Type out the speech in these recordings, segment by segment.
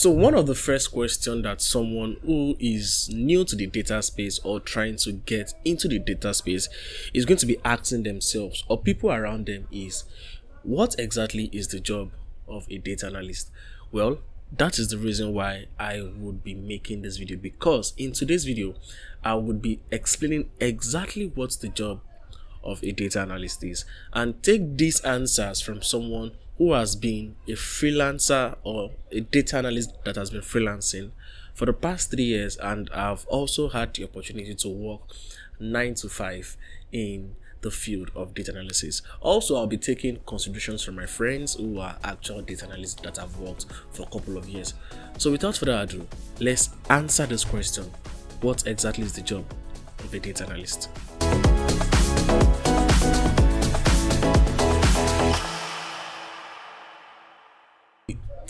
So one of the first questions that someone who is new to the data space or trying to get into the data space is going to be asking themselves or people around them is, what exactly is the job of a data analyst? Well, that is the reason why I would be making this video, because in today's video, I would be explaining exactly what's the job of a data analyst is, and take these answers from someone who has been a freelancer or a data analyst that has been freelancing for the past 3 years, and I've also had the opportunity to work 9 to 5 in the field of data analysis. Also, I'll be taking contributions from my friends who are actual data analysts that have worked for a couple of years. So without further ado, let's answer this question: what exactly is the job of a data analyst?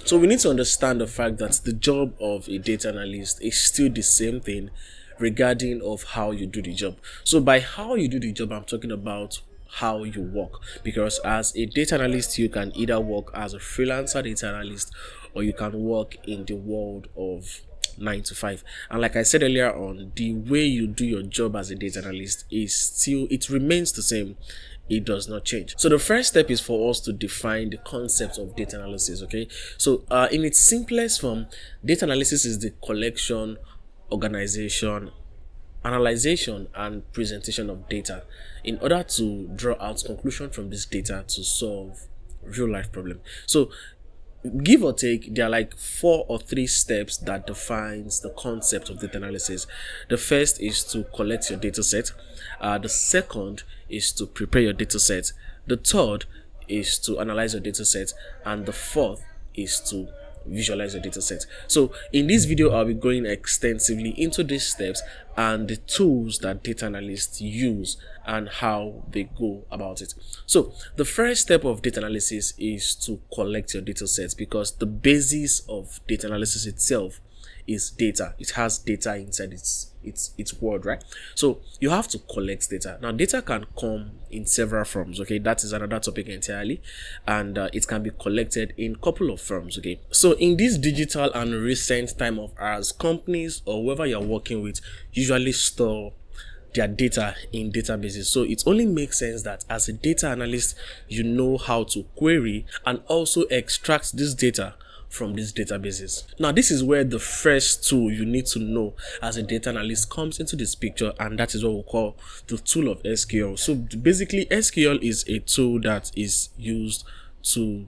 So we need to understand the fact that the job of a data analyst is still the same thing regarding of how you do the job. So by how you do the job, I'm talking about how you work, because as a data analyst, you can either work as a freelancer data analyst or you can work in the world of 9 to 5. And like I said earlier on, the way you do your job as a data analyst it remains the same. It does not change. So the first step is for us to define the concept of data analysis. Okay, so in its simplest form, data analysis is the collection, organization, analyzation, and presentation of data in order to draw out conclusion from this data to solve real life problem. So give or take, there are like 4 or 3 steps that defines the concept of data analysis. The first is to collect your data set. The second is to prepare your data set. The third is to analyze your data set, and the fourth is to visualize your data set. So in this video, I'll be going extensively into these steps and the tools that data analysts use and how they go about it. So the first step of data analysis is to collect your data sets, because the basis of data analysis itself is data. It has data inside its word, right? So you have to collect data. Now data can come in several forms. Okay, that is another topic entirely, and it can be collected in a couple of forms. Okay, so in this digital and recent time of ours, companies or whoever you're working with usually store their data in databases. So it only makes sense that as a data analyst, you know how to query and also extract this data from these databases. Now this is where the first tool you need to know as a data analyst comes into this picture, and that is what we call the tool of SQL. So basically, SQL is a tool that is used to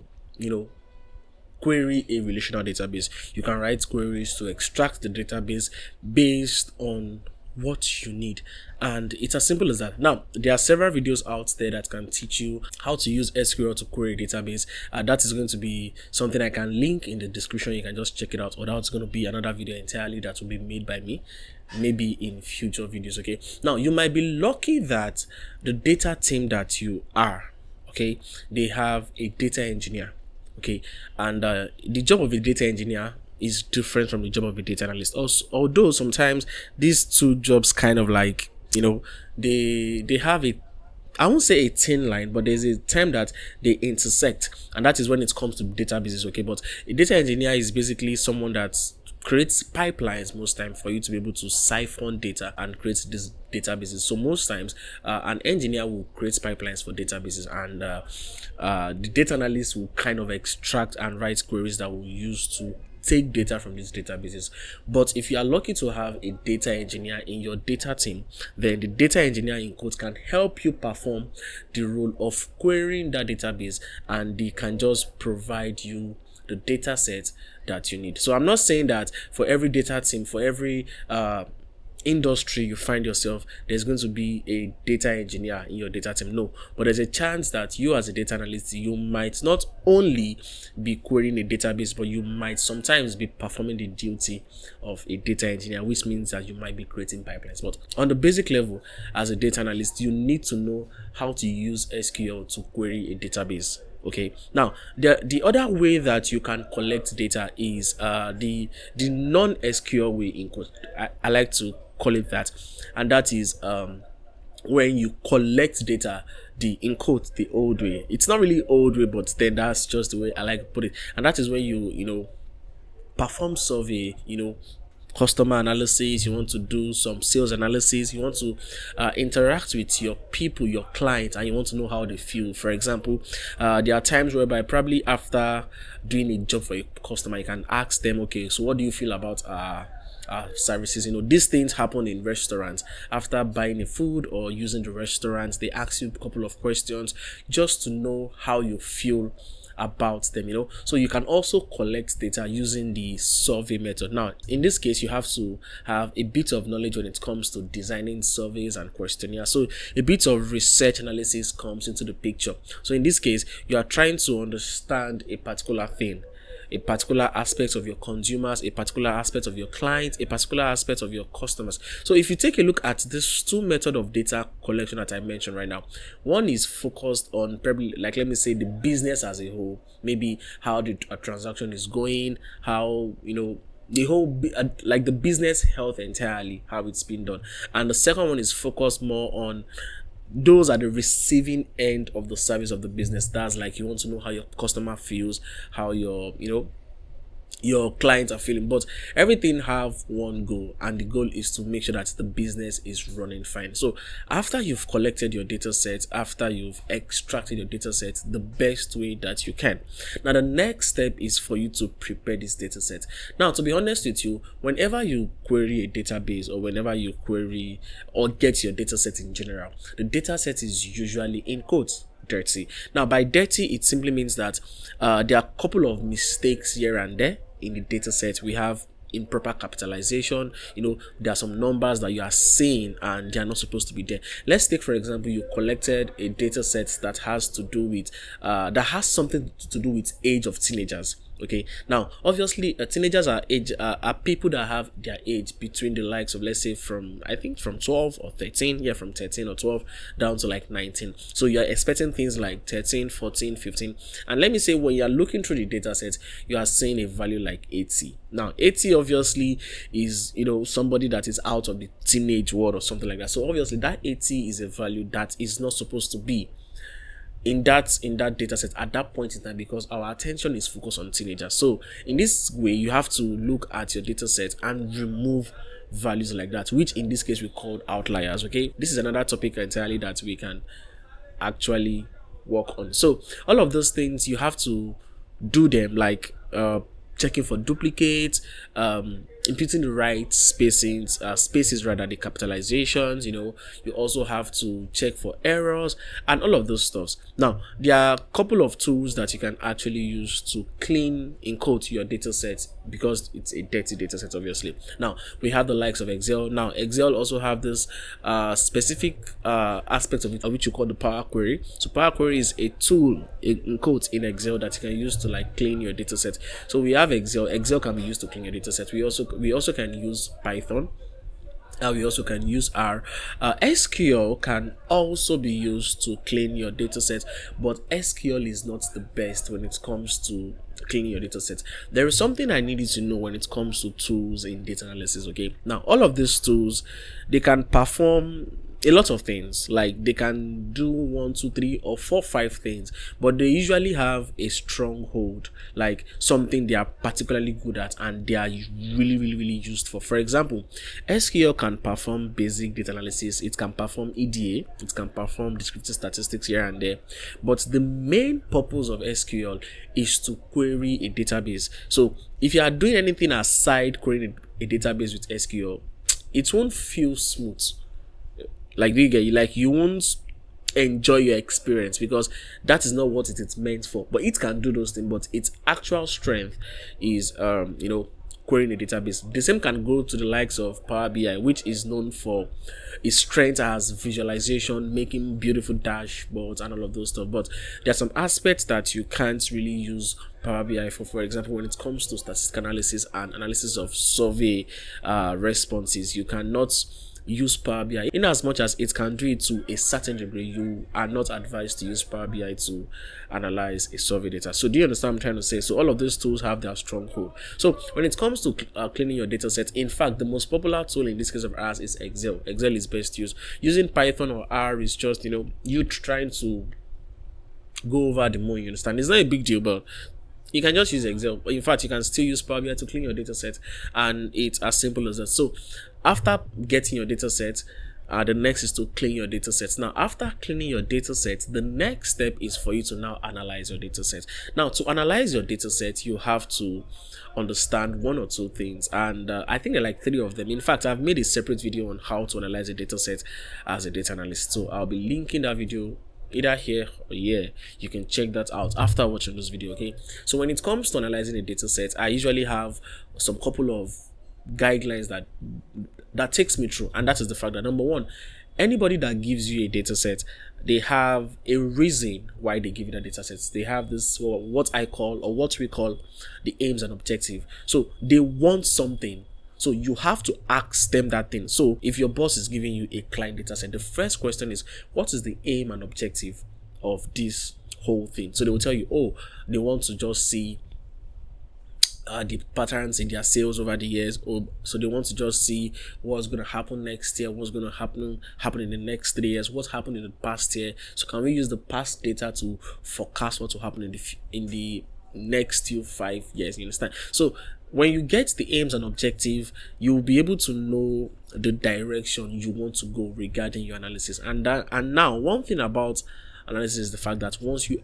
query a relational database. You can write queries to extract the database based on what you need, and it's as simple as that. Now there are several videos out there that can teach you how to use SQL to query a database. That is going to be something I can link in the description. You can just check it out, or that's going to be another video entirely that will be made by me, maybe in future videos. Okay, now you might be lucky that the data team that you are, okay, they have a data engineer. Okay, and the job of a data engineer is different from the job of a data analyst. Also, although sometimes these two jobs kind of like, they have I won't say a thin line, but there's a time that they intersect, and that is when it comes to databases. Okay, but a data engineer is basically someone that creates pipelines most times for you to be able to siphon data and create these databases. So most times an engineer will create pipelines for databases, and the data analyst will kind of extract and write queries that will use to take data from these databases. But if you are lucky to have a data engineer in your data team, then the data engineer in quotes can help you perform the role of querying that database, and they can just provide you the data set that you need. So I'm not saying that for every data team, for every industry you find yourself, there's going to be a data engineer in your data team. No, but there's a chance that you as a data analyst, you might not only be querying a database, but you might sometimes be performing the duty of a data engineer, which means that you might be creating pipelines. But on the basic level, as a data analyst, you need to know how to use SQL to query a database. Okay, now the other way that you can collect data is the non-SQL way, in quote. I like to call it that, and that is when you collect data the in quote the old way. It's not really old way, but then that's just the way I like to put it, and that is when you perform survey, customer analysis, you want to do some sales analysis, you want to interact with your people, your clients, and you want to know how they feel. For example, there are times whereby probably after doing a job for a customer, you can ask them, okay, so what do you feel about services? These things happen in restaurants. After buying a food or using the restaurants, they ask you a couple of questions just to know how you feel about them. So you can also collect data using the survey method. Now in this case, you have to have a bit of knowledge when it comes to designing surveys and questionnaires, so a bit of research analysis comes into the picture. So in this case, you are trying to understand a particular thing, a particular aspect of your consumers, a particular aspect of your clients, a particular aspect of your customers. So if you take a look at this two method of data collection that I mentioned right now, one is focused on probably, like, let me say, the business as a whole, maybe how the transaction is going, how the whole like the business health entirely, how it's been done. And the second one is focused more on those are the receiving end of the service of the business. That's like, you want to know how your customer feels, how your clients are feeling, but everything have one goal, and the goal is to make sure that the business is running fine. So after you've collected your data set, after you've extracted your data set the best way that you can, now the next step is for you to prepare this data set. Now, to be honest with you, whenever you query a database, or whenever you query or get your data set in general, the data set is usually in quotes dirty. Now by dirty, it simply means that there are a couple of mistakes here and there in the data set. We have improper capitalization. There are some numbers that you are seeing and they are not supposed to be there. Let's take, for example, you collected a data set that has to do with something to do with age of teenagers. Okay, now obviously teenagers are people that have their age between the likes of, let's say, from 12 or 13, from 13 or 12 down to like 19. So you're expecting things like 13, 14, 15, and let me say, when you're looking through the data set, you are seeing a value like 80. Now 80 obviously is somebody that is out of the teenage world or something like that. So obviously that 80 is a value that is not supposed to be in that data set at that point in time, because our attention is focused on teenagers. So in this way, you have to look at your data set and remove values like that, which in this case we call outliers. Okay, this is another topic entirely that we can actually work on. So all of those things, you have to do them, like checking for duplicates, inputting the right spaces rather, the capitalizations. You also have to check for errors and all of those stuffs. Now there are a couple of tools that you can actually use to clean, in quote, your data set, because it's a dirty data set obviously. Now we have the likes of Excel. Now Excel also have this specific aspect of it, which you call the Power Query. So Power Query is a tool, in quotes, in Excel that you can use to like clean your data set. So we have Excel can be used to clean your data set. We also can use Python. We also can use R. SQL can also be used to clean your data set, but SQL is not the best when it comes to cleaning your data set. There is something I need you to know when it comes to tools in data analysis. Okay, now all of these tools, they can perform a lot of things. Like, they can do 1, 2, 3 or 4, 5 things, but they usually have a stronghold, like something they are particularly good at and they are really used for. For example, SQL can perform basic data analysis, it can perform EDA, it can perform descriptive statistics here and there, but the main purpose of SQL is to query a database. So if you are doing anything aside querying a database with SQL, it won't feel smooth. Like, you won't enjoy your experience, because that is not what it is meant for. But it can do those things, but its actual strength is querying a database. The same can go to the likes of Power BI, which is known for its strength as visualization, making beautiful dashboards and all of those stuff. But there are some aspects that you can't really use Power BI for. For example, when it comes to statistical analysis and analysis of survey responses, you cannot use Power BI. In as much as it can do it to a certain degree, you are not advised to use Power BI to analyze a survey data. So do you understand what I'm trying to say? So all of these tools have their stronghold. So when it comes to cleaning your data set, in fact, the most popular tool in this case of ours is Excel. Excel is best used. Using Python or R is just you trying to go over the moon. You understand? It's not a big deal, but You can just use Excel. In fact, you can still use Power BI to clean your data set, and it's as simple as that. So after getting your data set, the next is to clean your data sets. Now, after cleaning your data set, the next step is for you to now analyze your data set. Now, to analyze your data set, you have to understand one or two things, and I think there are like three of them. In fact, I've made a separate video on how to analyze a data set as a data analyst, so I'll be linking that video either here or here. You can check that out after watching this video. Okay, so when it comes to analyzing a data set, I usually have some couple of guidelines that takes me through, and that is the fact that number one, anybody that gives you a data set, they have a reason why they give you that data set. They have this, what we call the aims and objective. So they want something, so you have to ask them that thing. So if your boss is giving you a client data set, the first question is, what is the aim and objective of this whole thing? So they will tell you, oh, they want to just see the patterns in their sales over the years, or so they want to just see what's going to happen next year, what's going to happen in the next 3 years, what's happened in the past year. So can we use the past data to forecast what will happen in the next 5 years? You understand? So when you get the aims and objective, you'll be able to know the direction you want to go regarding your analysis. And now one thing about analysis is the fact that once you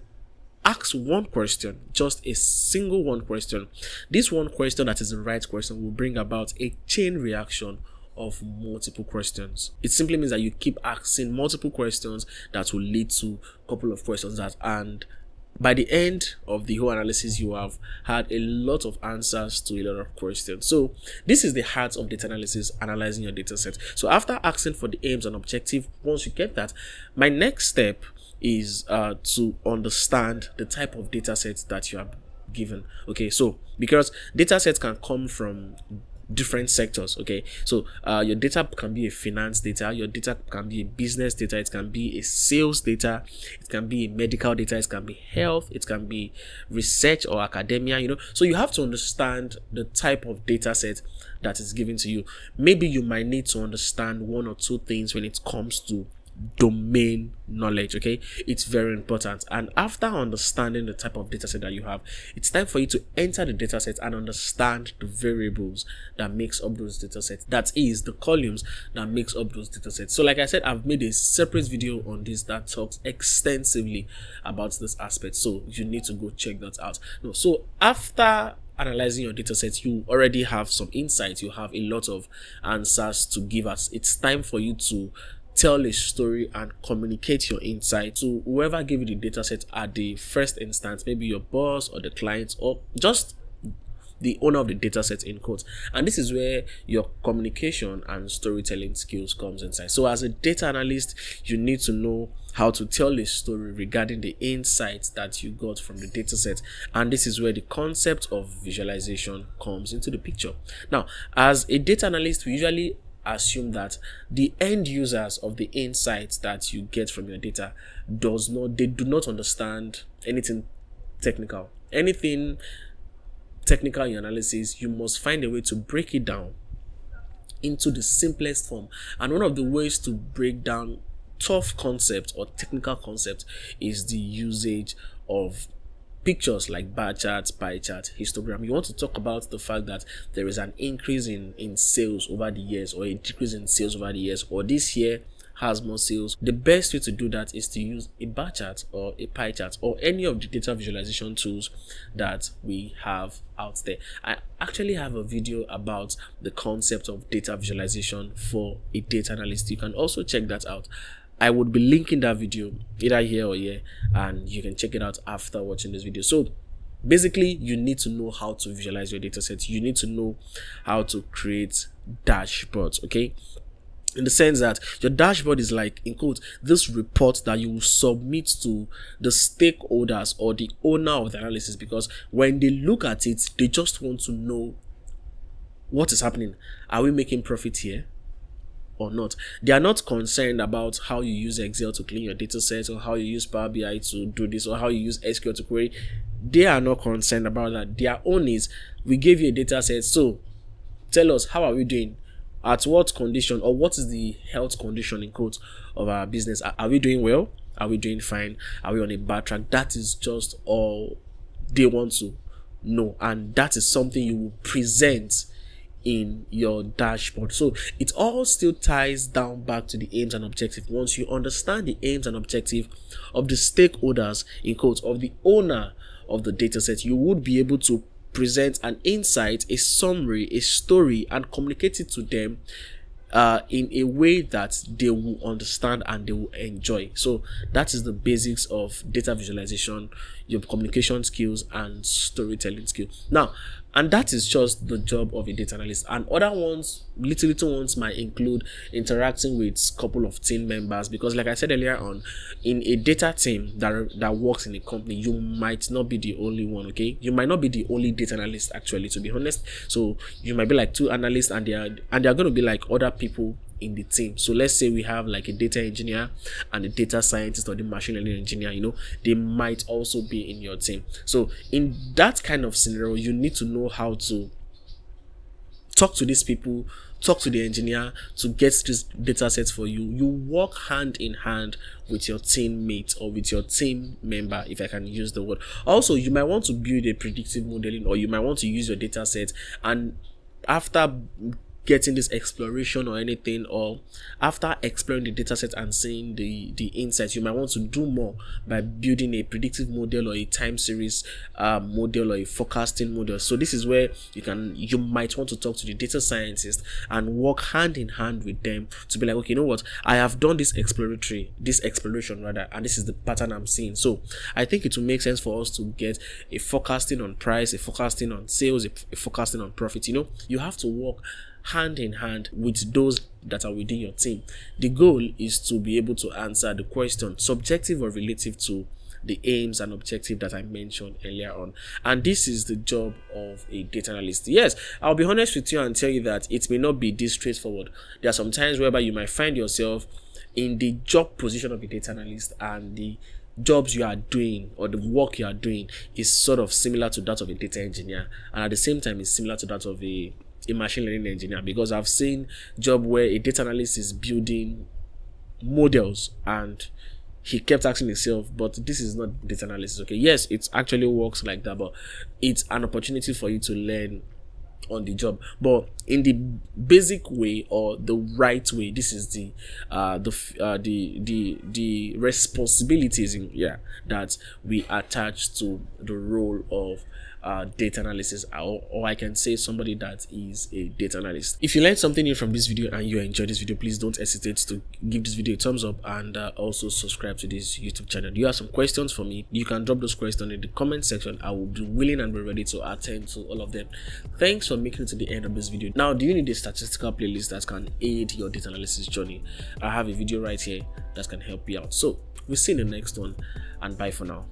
ask one question, just a single one question, this one question that is the right question will bring about a chain reaction of multiple questions. It simply means that you keep asking multiple questions that will lead to a couple of questions and by the end of the whole analysis, you have had a lot of answers to a lot of questions. So this is the heart of data analysis, analyzing your data set. So after asking for the aims and objective, once you get that, my next step is to understand the type of data sets that you are given. Okay, so because data sets can come from different sectors. Okay, so your data can be a finance data, your data can be a business data, it can be a sales data, it can be a medical data, it can be health, it can be research or academia, so you have to understand the type of data set that is given to you. Maybe you might need to understand one or two things when it comes to domain knowledge. Okay, it's very important. And after understanding the type of data set that you have, it's time for you to enter the data set and understand the variables that makes up those data sets, that is the columns that makes up those data sets. So like I said, I've made a separate video on this that talks extensively about this aspect, so you need to go check that out. So after analyzing your data set, you already have some insights, you have a lot of answers to give us. It's time for you to tell a story and communicate your insight to whoever gave you the data set at the first instance, maybe your boss or the client or just the owner of the data set in quotes. And this is where your communication and storytelling skills comes inside. So as a data analyst, you need to know how to tell a story regarding the insights that you got from the data set. And this is where the concept of visualization comes into the picture. Now, as a data analyst, we usually assume that the end users of the insights that you get from your data do not understand anything technical in your analysis. You must find a way to break it down into the simplest form, and one of the ways to break down tough concept or technical concept is the usage of pictures like bar charts, pie chart, histogram. You want to talk about the fact that there is an increase in sales over the years, or a decrease in sales over the years, or this year has more sales. The best way to do that is to use a bar chart or a pie chart or any of the data visualization tools that we have out there. I actually have a video about the concept of data visualization for a data analyst. You can also check that out. I would be linking that video either here or here, and you can check it out after watching this video. So basically, you need to know how to visualize your data set. You need to know how to create dashboards, okay? In the sense that your dashboard is like, in quotes, this report that you will submit to the stakeholders or the owner of the analysis, because when they look at it, they just want to know what is happening. Are we making profit here or not? They are not concerned about how you use Excel to clean your data set, or how you use Power BI to do this, or how you use SQL to query. They are not concerned about that. Their own is, we gave you a data set, so tell us, how are we doing? At what condition, or what is the health condition in quotes of our business? Are we doing well? Are we doing fine? Are we on a bad track? That is just all they want to know, and that is something you will present in your dashboard. So it all still ties down back to the aims and objective. Once you understand the aims and objective of the stakeholders, in quotes, of the owner of the dataset, you would be able to present an insight, a summary, a story, and communicate it to them in a way that they will understand and they will enjoy. So that is the basics of data visualization, your communication skills, and storytelling skills. Now, and that is just the job of a data analyst. And other ones, little ones, might include interacting with a couple of team members, because like I said earlier on, in a data team that works in a company, you might not be the only one. Okay, you might not be the only data analyst, actually, to be honest. So you might be like two analysts, and they are going to be like other people in the team. So let's say we have like a data engineer and a data scientist or the machine learning engineer, they might also be in your team. So in that kind of scenario, you need to know how to talk to these people, talk to the engineer to get this data set for you. You work hand in hand with your teammate or with your team member, if I can use the word. Also, you might want to build a predictive modeling, or you might want to use your data set, and after getting this exploration or anything, or after exploring the dataset and seeing the insights, you might want to do more by building a predictive model or a time series model or a forecasting model. So this is where you might want to talk to the data scientist and work hand in hand with them to be like, okay, you know what, I have done this exploration rather, and this is the pattern I'm seeing. So I think it will make sense for us to get a forecasting on price, a forecasting on sales, a forecasting on profit. You have to work hand in hand with those that are within your team. The goal is to be able to answer the question, subjective or relative to the aims and objective that I mentioned earlier on. And this is the job of a data analyst. Yes, I'll be honest with you and tell you that it may not be this straightforward. There are some times whereby you might find yourself in the job position of a data analyst, and the jobs you are doing or the work you are doing is sort of similar to that of a data engineer, and at the same time is similar to that of a machine learning engineer, because I've seen job where a data analyst is building models and he kept asking himself, but this is not data analysis. Okay, yes, it actually works like that, but it's an opportunity for you to learn on the job, but in the basic way or the right way. This is the responsibilities that we attach to the role of data analysis, or I can say somebody that is a data analyst. If you learned something new from this video and you enjoyed this video, please don't hesitate to give this video a thumbs up, and also subscribe to this YouTube channel. Do you have some questions for me? You can drop those questions in the comment section. I will be willing and be ready to attend to all of them. Thanks for making it to the end of this video. Now, do you need a statistical playlist that can aid your data analysis journey? I have a video right here that can help you out. So we'll see you in the next one, and bye for now.